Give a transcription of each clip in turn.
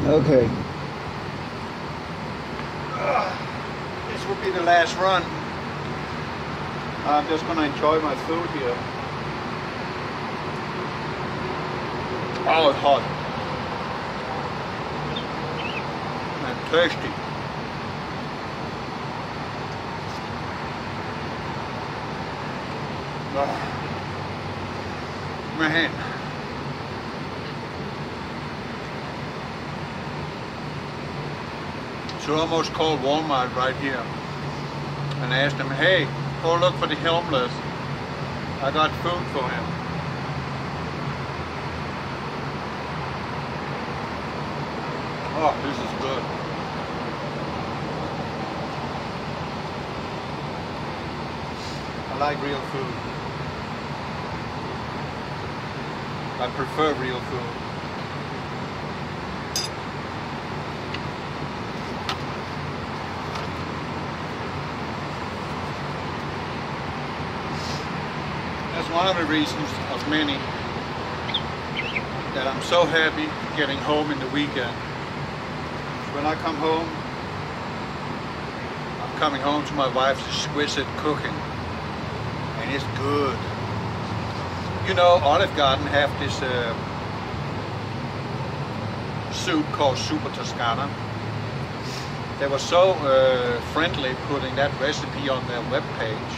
Okay. This will be the last run. I'm just going to enjoy my food here. Oh, it's hot. And thirsty. Man. So I almost called Walmart right here and asked them, hey, go look for the homeless. I got food for him. Oh, this is good. I like real food. I prefer real food. That's one of the reasons of many that I'm so happy getting home in the weekend. When I come home, I'm coming home to my wife's exquisite cooking, and it's good. You know, Olive Garden have this soup called Super Toscana. They were so friendly putting that recipe on their webpage,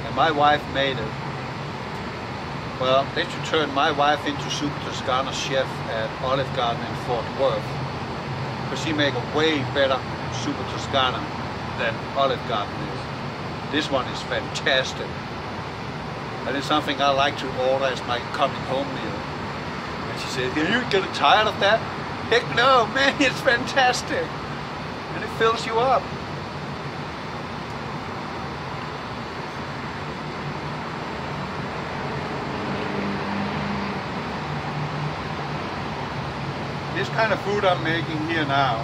and my wife made it. Well, they should turn my wife into Super Toscana chef at Olive Garden in Fort Worth, because she make a way better Super Toscana than Olive Garden is. This one is fantastic. And it's something I like to order as my coming home meal. And she said, are you getting tired of that? Heck no, man, it's fantastic. And it fills you up. This kind of food I'm making here now,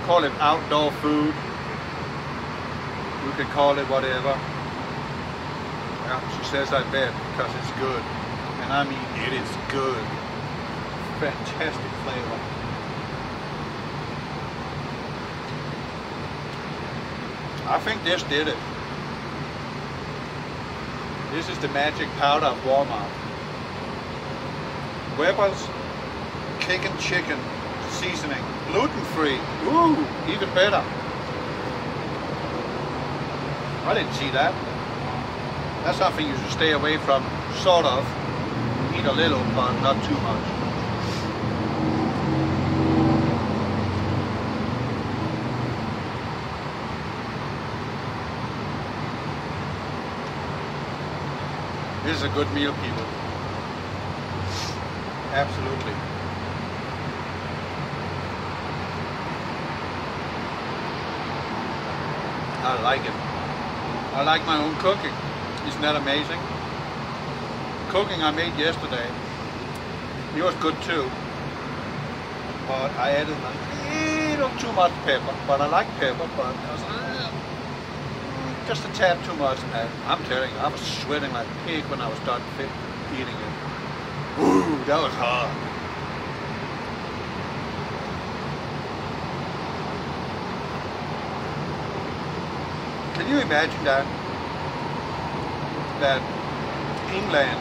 call it outdoor food. You can call it whatever. Yeah, she says I bet because it's good. And I mean, it is good. Fantastic flavor. I think this did it. This is the magic powder of Walmart. Weber's cake and chicken seasoning, gluten-free. Ooh, even better. I didn't see that. That's something you should stay away from, sort of. Eat a little, but not too much. This is a good meal, people. Absolutely. I like it. I like my own cooking. Isn't that amazing? Cooking I made yesterday, it was good too. But I added a little too much pepper. But I like pepper, but it was just a tad too much. And I'm telling you, I was sweating like a pig when I was done eating it. Ooh, that was hard. Can you imagine that? That England,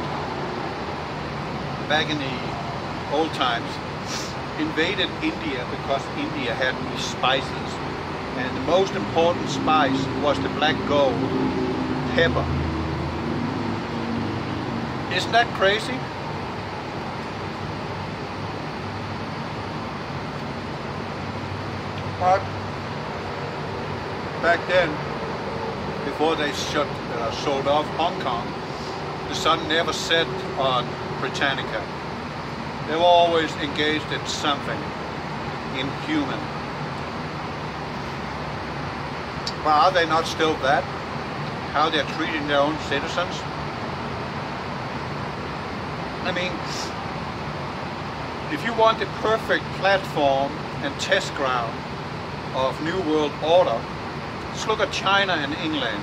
back in the old times, invaded India because India had these spices. And the most important spice was the black gold, pepper. Isn't that crazy? But back then, before they sold off Hong Kong, the sun never set on Britannica. They were always engaged in something inhuman. But are they not still that? How they're treating their own citizens? I mean, if you want the perfect platform and test ground of New World Order, just look at China and England.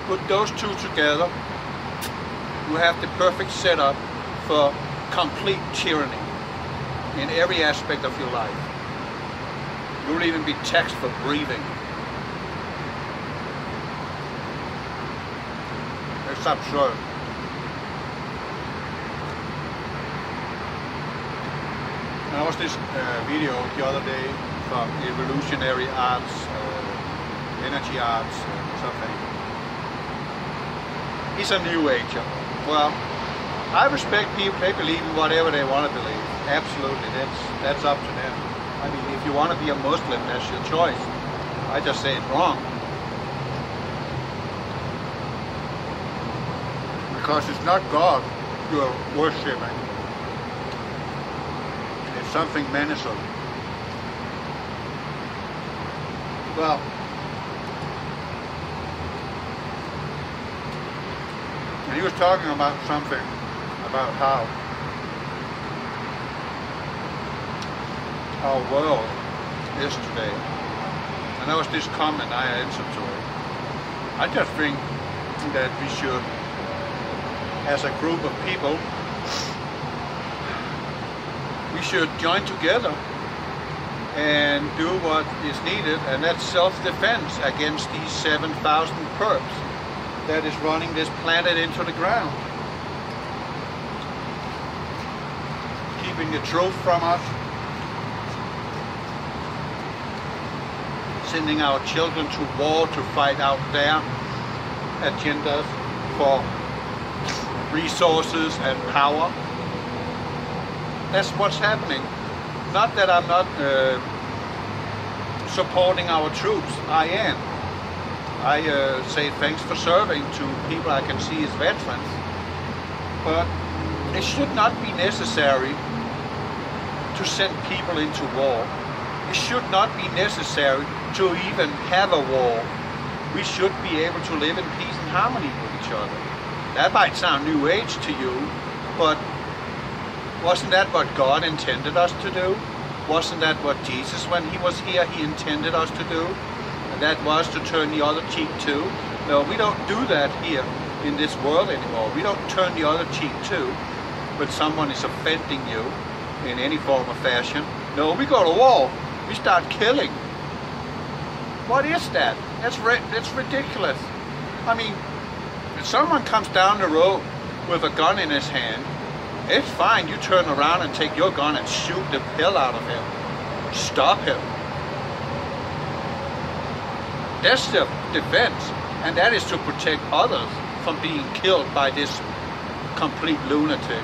Put those two together, you have the perfect setup for complete tyranny. in every aspect of your life. You'll even be taxed for breathing. It's absurd. There was this video the other day from evolutionary arts, energy arts, something. He's a new ager. Well, I respect people, they believe in whatever they want to believe. Absolutely, that's up to them. I mean, if you want to be a Muslim, that's your choice. I just say it's wrong. Because it's not God you're worshipping. It's something menacing. Well, and he was talking about something, about how our world is today. And that was this comment I answered to it. I just think that we should, as a group of people, we should join together and do what is needed, and that's self-defense against these 7,000 perps that is running this planet into the ground. Keeping the truth from us, sending our children to war to fight out their agendas for resources and power. That's what's happening. Not that I'm not supporting our troops. I am. I say thanks for serving to people I can see as veterans. But it should not be necessary to send people into war. It should not be necessary to even have a war. We should be able to live in peace and harmony with each other. That might sound new age to you, but wasn't that what God intended us to do? Wasn't that what Jesus, when he was here, he intended us to do? And that was to turn the other cheek too. No, we don't do that here in this world anymore. We don't turn the other cheek too when someone is offending you in any form or fashion. No, we go to war. We start killing. What is that? That's ridiculous. I mean, if someone comes down the road with a gun in his hand, it's fine. You turn around and take your gun and shoot the hell out of him. Stop him. That's the defense, and that is to protect others from being killed by this complete lunatic.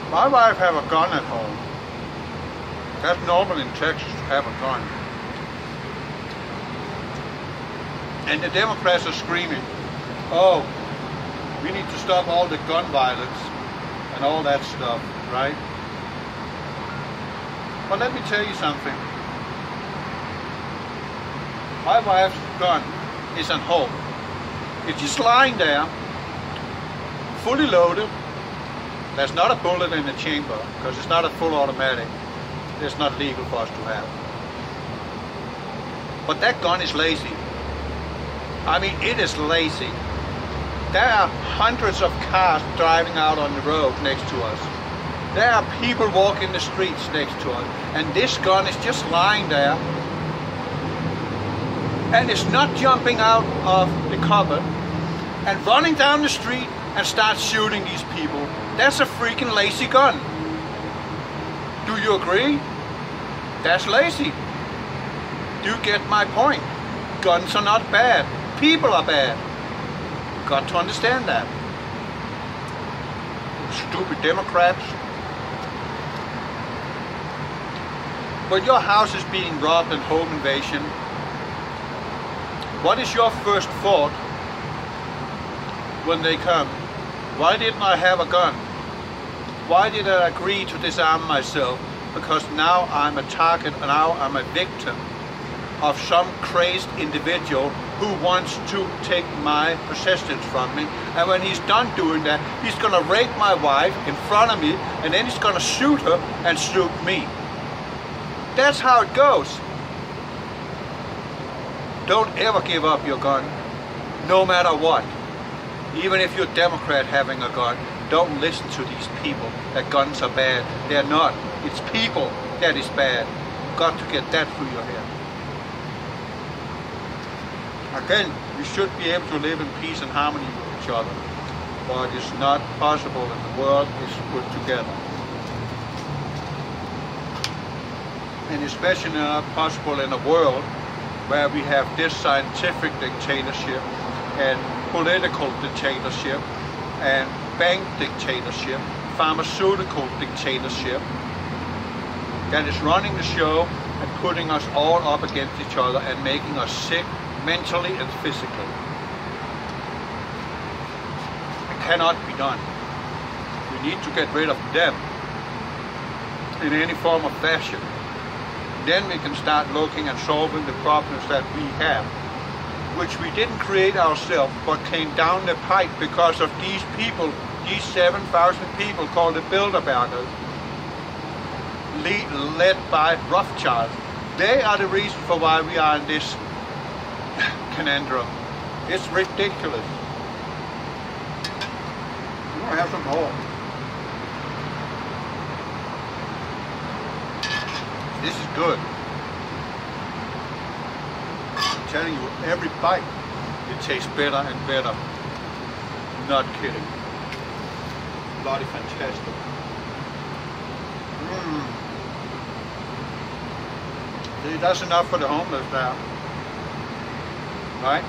My wife have a gun at home. That's normal in Texas to have a gun. And the Democrats are screaming, oh, we need to stop all the gun violence and all that stuff, right? But let me tell you something. My wife's gun is at home. It's just lying there, fully loaded. There's not a bullet in the chamber, because it's not a full automatic. It's not legal for us to have. But that gun is lazy. I mean, it is lazy. There are hundreds of cars driving out on the road next to us. There are people walking the streets next to us. And this gun is just lying there. And it's not jumping out of the cupboard and running down the street and start shooting these people. That's a freaking lazy gun. Do you agree? That's lazy. Do you get my point? Guns are not bad. People are bad. You've got to understand that. Stupid Democrats. When your house is being robbed in home invasion, what is your first thought when they come? Why didn't I have a gun? Why did I agree to disarm myself? Because now I'm a target, now I'm a victim of some crazed individual who wants to take my possessions from me. And when he's done doing that, he's going to rape my wife in front of me, and then he's going to shoot her and shoot me. That's how it goes. Don't ever give up your gun. no matter what. Even if you're a Democrat having a gun, don't listen to these people that guns are bad. They're not. It's people that is bad. You've got to get that through your head. Again, we should be able to live in peace and harmony with each other, but it's not possible and the world is put together. And especially not possible in a world where we have this scientific dictatorship and political dictatorship and bank dictatorship, pharmaceutical dictatorship that is running the show and putting us all up against each other and making us sick mentally and physically. It cannot be done. We need to get rid of them in any form of fashion. Then we can start looking and solving the problems that we have, which we didn't create ourselves, but came down the pipe because of these people, these 7,000 people called the Bilderbergers, led by Rothschild. They are the reason for why we are in this conundrum. It's ridiculous. I'm gonna have some more. This is good. I'm telling you, every bite, it tastes better and better. Not kidding. Bloody fantastic. See, that's enough for the homeless now. Right?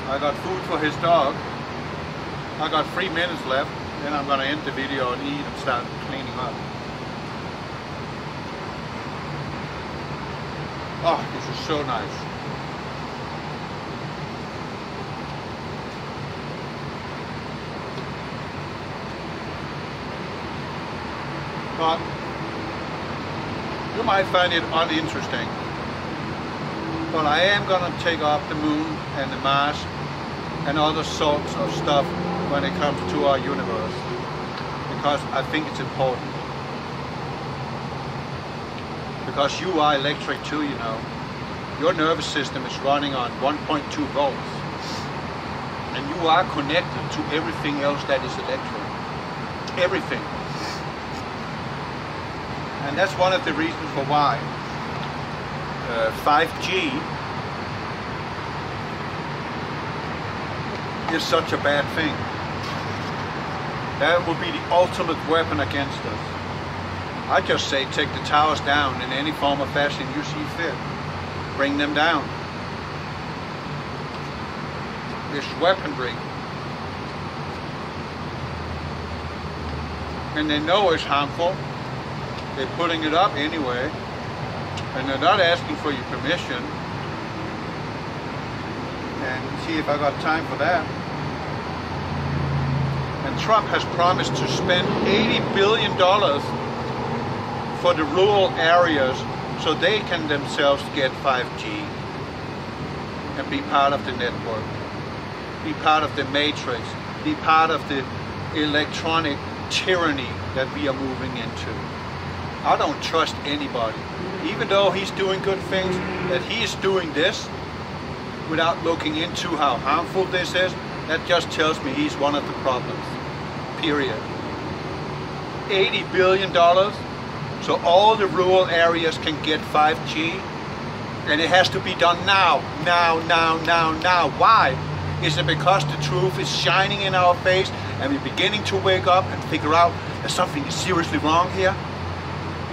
I got food for his dog. I got 3 minutes left. Then I'm gonna end the video and eat and start cleaning up. Oh, this is so nice. But you might find it uninteresting. But I am going to take off the moon and the Mars and other sorts of stuff when it comes to our universe. Because I think it's important. Because you are electric too, you know. Your nervous system is running on 1.2 volts. And you are connected to everything else that is electric. Everything. And that's one of the reasons for why 5G is such a bad thing. That will be the ultimate weapon against us. I just say take the towers down in any form or fashion you see fit. Bring them down. This weaponry. And they know it's harmful. They're putting it up anyway. And they're not asking for your permission. And see if I got time for that. And Trump has promised to spend $80 billion for the rural areas so they can themselves get 5G and be part of the network, be part of the matrix, be part of the electronic tyranny that we are moving into. I don't trust anybody, even though he's doing good things, that he is doing this without looking into how harmful this is. That just tells me he's one of the problems, period. $80 billion so all the rural areas can get 5G, and it has to be done now. Why? Is it because the truth is shining in our face and we're beginning to wake up and figure out that something is seriously wrong here?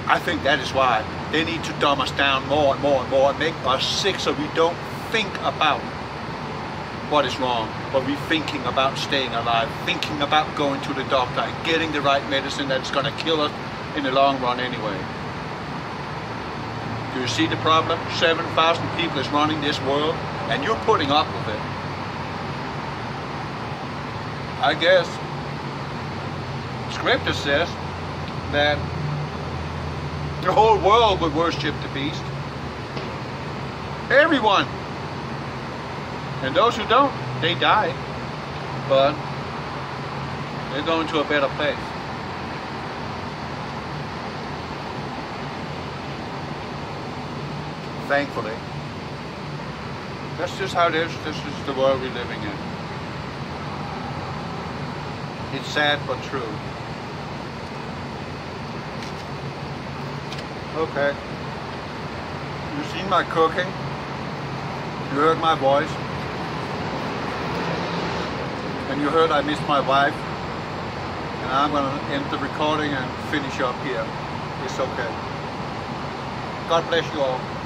I think that is why. They need to dumb us down more and more and more and make us sick so we don't think about what is wrong, but we're thinking about staying alive, thinking about going to the doctor and getting the right medicine that's going to kill us in the long run anyway. Do you see the problem? 7,000 people is running this world and you're putting up with it. I guess scripture says that the whole world would worship the beast. Everyone. And those who don't, they die. But they're going to a better place. Thankfully. That's just how it is. This is the world we're living in. It's sad but true. Okay. You've seen my cooking. You heard my voice. And you heard I missed my wife. And I'm going to end the recording and finish up here. It's okay. God bless you all.